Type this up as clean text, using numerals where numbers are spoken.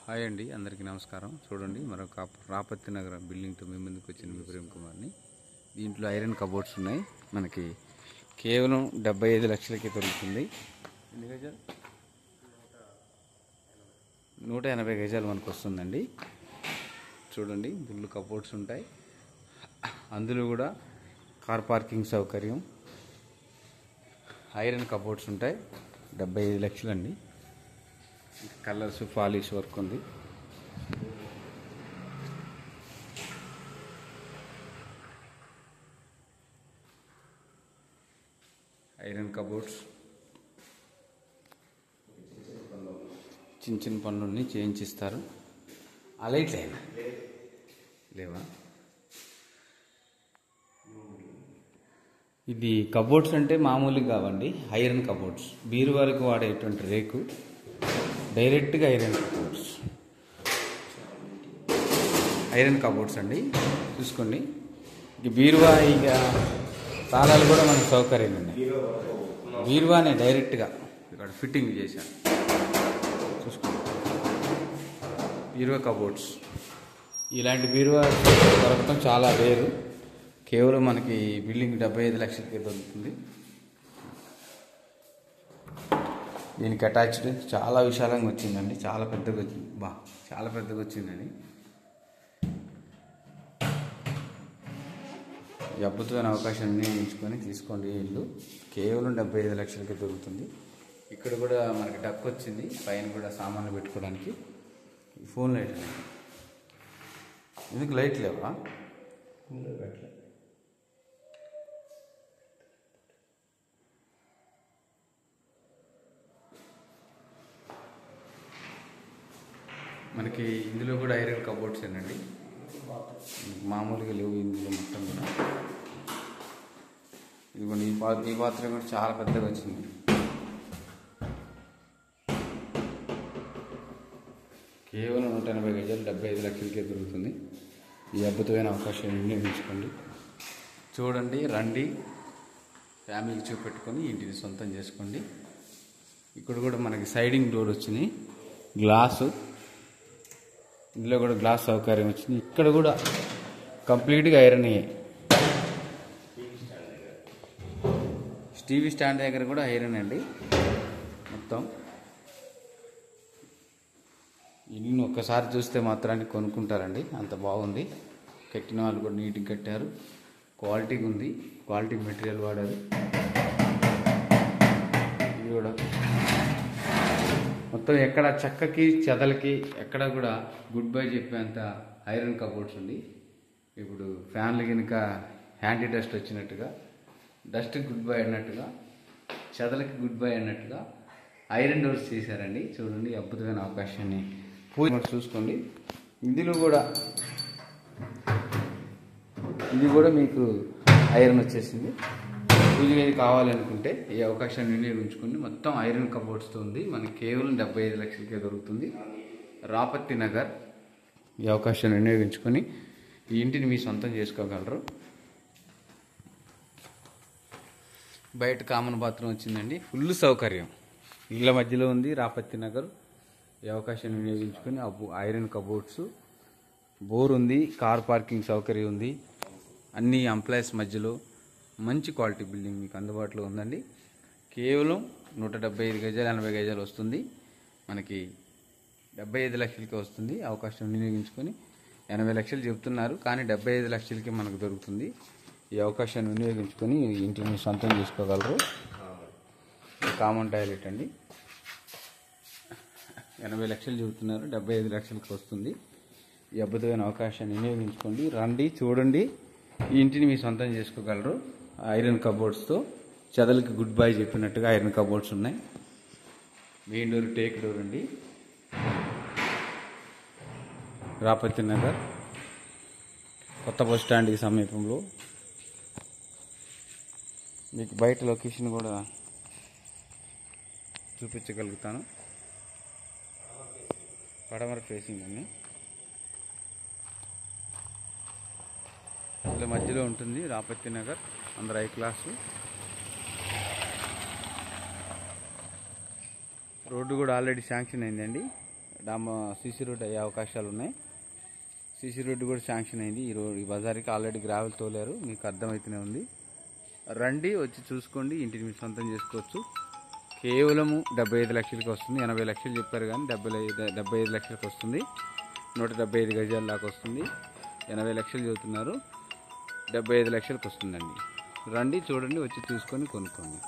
Hi అండి, అందరికీ నమస్కారం. చూడండి, మరొక రాపత్తి నగర బిల్డింగ్తో మీ ముందుకు వచ్చిన మీ ప్రేమ్ కుమార్ని. దీంట్లో ఐరన్ కబోర్డ్స్ ఉన్నాయి. మనకి కేవలం 75 లక్షలకి దొరుకుతుంది. ఎన్ని గజాలు? 180 గజాలు మనకు వస్తుందండి. చూడండి, ఫుల్ కబోర్డ్స్ ఉంటాయి. అందులో కూడా కార్ పార్కింగ్ సౌకర్యం, ఐరన్ కబోర్డ్స్ ఉంటాయి. 75 లక్షలండి. కలర్స్, పాలిష్ వర్క్ ఉంది. ఐరన్ కబోర్డ్స్ చిన్న చిన్న పనులన్నీ చేయించిస్తారు. ఆ లైట్లు అయినా లేవా? ఇది కబోర్డ్స్ అంటే మామూలుగా కావండి, ఐరన్ కబోర్డ్స్. బీరువారికి వాడేటువంటి రేకు డైరెక్ట్గా ఐరన్ కబోర్డ్స్ అండి. చూసుకోండి, ఇక బీరువా, ఇక తాళాలు కూడా మనకు సౌకర్యం ఉన్నాయి. బీరువానే డైరెక్ట్గా ఇక్కడ ఫిట్టింగ్ చేశాను. చూసుకోండి, బీరువా కబోర్డ్స్. ఇలాంటి బీరువా దొరకటం చాలా రేరు. కేవలం మనకి బిల్డింగ్ 75 లక్షలకే దొరుకుతుంది. దీనికి అటాచ్డ్ చాలా విశాలంగా వచ్చిందండి, చాలా పెద్దగా వచ్చింది. చాలా పెద్దగా వచ్చిందండి. ఈ అద్భుతమైన అవకాశాన్ని వినియోగించుకొని తీసుకోండి. ఇల్లు కేవలం 75 లక్షలకే దొరుకుతుంది. ఇక్కడ కూడా మనకి డక్ వచ్చింది, పైన కూడా సామాన్లు పెట్టుకోవడానికి. ఫోన్ లైట్ ఎందుకు లైట్ లేవా? మనకి ఇందులో కూడా ఐరన్ కబోర్డ్స్ ఏనండి, మామూలుగా లేవు ఇందులో మొత్తం కూడా. ఇదిగోండి, ఈ పాత్ర కూడా చాలా పెద్దగా వచ్చింది. కేవలం 180 గజాలు 75 లక్షలకే దొరుకుతుంది. ఈ అద్భుతమైన అవకాశాన్ని వినియోగించుకోండి. చూడండి, రండి, ఫ్యామిలీకి చూపెట్టుకొని ఇంటిని సొంతం చేసుకోండి. ఇక్కడ కూడా మనకి సైడింగ్ డోర్ వచ్చింది, గ్లాసు. ఇందులో కూడా గ్లాస్ సౌకర్యం వచ్చింది. ఇక్కడ కూడా కంప్లీట్గా ఐరన్ అయ్యాయి. టీవీ స్టాండ్ దగ్గర కూడా ఐరన్ అండి మొత్తం. ఇల్లుని ఒక్కసారి చూస్తే మాత్రాన్ని కొనుక్కుంటారండి, అంత బాగుంది. కట్టిన వాళ్ళు కూడా నీట్గా కట్టారు, క్వాలిటీగా ఉంది, క్వాలిటీ మెటీరియల్ వాడారు. ఇది కూడా మొత్తం ఎక్కడ చెక్కకి చెదలకి ఎక్కడ కూడా గుడ్ బై చెప్పేంత ఐరన్ కబోర్డ్స్ ఉంది. ఇప్పుడు ఫ్యాన్లు కనుక యాంటీ డస్ట్ వచ్చినట్టుగా, డస్ట్కి గుడ్ బై అన్నట్టుగా, చెదలకి గుడ్ బై అన్నట్టుగా ఐరన్ డోర్స్ చేశారండి. చూడండి, అద్భుతమైన అవకాశాన్ని చూసుకోండి. ఇది కూడా మీకు ఐరన్ వచ్చేసింది. పూజ గది కావాలనుకుంటే ఈ అవకాశాన్ని వినియోగించుకుని మొత్తం ఐరన్ కబోర్డ్స్తో ఉంది. మనకి కేవలం 75 లక్షలకే దొరుకుతుంది. రాపత్తి నగర్. ఈ అవకాశాన్ని వినియోగించుకొని ఈ ఇంటిని మీ సొంతం చేసుకోగలరు. బయట కామన్ బాత్రూమ్ వచ్చిందండి, ఫుల్ సౌకర్యం. ఇళ్ళ మధ్యలో ఉంది రాపత్తి నగర్. ఈ అవకాశాన్ని వినియోగించుకొని ఐరన్ కబోర్డ్స్, బోర్ ఉంది, కార్ పార్కింగ్ సౌకర్యం ఉంది. అన్ని ఎంప్లాయీస్ మధ్యలో మంచి క్వాలిటీ బిల్డింగ్ మీకు అందుబాటులో ఉందండి. కేవలం 175 గజాలు 80 గజాలు వస్తుంది. మనకి 75 లక్షలకి వస్తుంది. అవకాశం వినియోగించుకొని 80 లక్షలు చెప్తున్నారు, కానీ 75 లక్షలకి మనకు దొరుకుతుంది. ఈ అవకాశాన్ని వినియోగించుకొని ఇంటిని సొంతం చేసుకోగలరు. కామన్ టాయిలెట్ అండి, 80 లక్షలు చెబుతున్నారు, 75 లక్షలకి వస్తుంది. ఈ అద్భుతమైన అవకాశాన్ని వినియోగించుకోండి. రండి, చూడండి, ఈ ఇంటిని మీ సొంతం చేసుకోగలరు. ఐరన్ కబోర్డ్స్తో చెదలకి గుడ్ బై చెప్పినట్టుగా ఐరన్ కబోర్డ్స్ ఉన్నాయి. మెయిన్ డోర్ టేక్ డోర్ అండి. రాపత్తి నగర్ కొత్త బస్ స్టాండ్కి సమీపంలో. మీకు బయట లొకేషన్ కూడా చూపించగలుగుతాను. పడమర ఫేసింగ్ అండి, ఇలా మధ్యలో ఉంటుంది రాపత్తి నగర్. అందరు ఐ క్లాసు. రోడ్డు కూడా ఆల్రెడీ శాంక్షన్ అయిందండి. సీసీ రోడ్ అయ్యే అవకాశాలు ఉన్నాయి. సీసీ రోడ్డు కూడా శాంక్షన్ అయింది. ఈ బజార్కి ఆల్రెడీ గ్రావెల్ తోలారు, మీకు అర్థమవుతూనే ఉంది. రండి, వచ్చి చూసుకోండి, ఇంటిని మీరు సొంతం చేసుకోవచ్చు. కేవలము 75 లక్షలకి వస్తుంది. 80 లక్షలు చెప్పారు కానీ 75 లక్షలకు వస్తుంది. 175 గజాల దాకా వస్తుంది. 80 లక్షలు చెబుతున్నారు, 75 లక్షలకు వస్తుందండి. రండి, చూడండి, వచ్చి చూసుకొని కొనుక్కోండి.